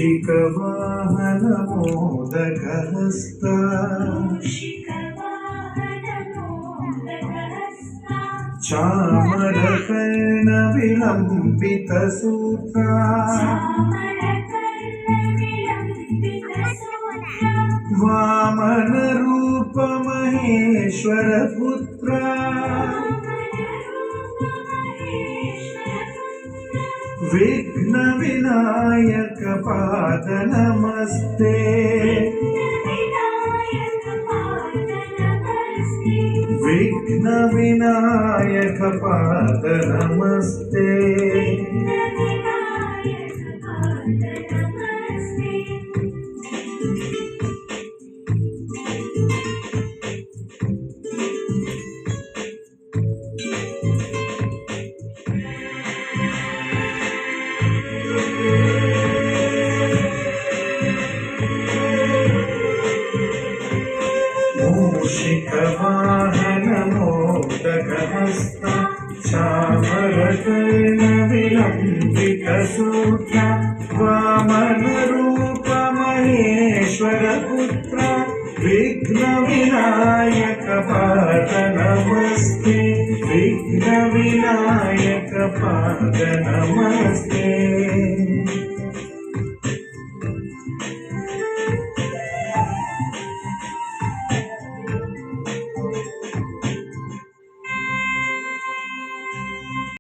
मूषिकवाहन मोदकहस्ता चामरकर्ण विलम्बितसूत्रा वामनरूप महेश्वरपुत्रा विघ्न विनायक पाद नमस्ते विघ्न विनायक पाद नमस्ते मूषिकवाहन मोदकहस्ता चामरकर्ण विलम्बितसूत्रा वामनरूप महेश्वरपुत्रा विघ्न विनायक पाद नमस्ते विघ्न विनायक पाद नमस्ते।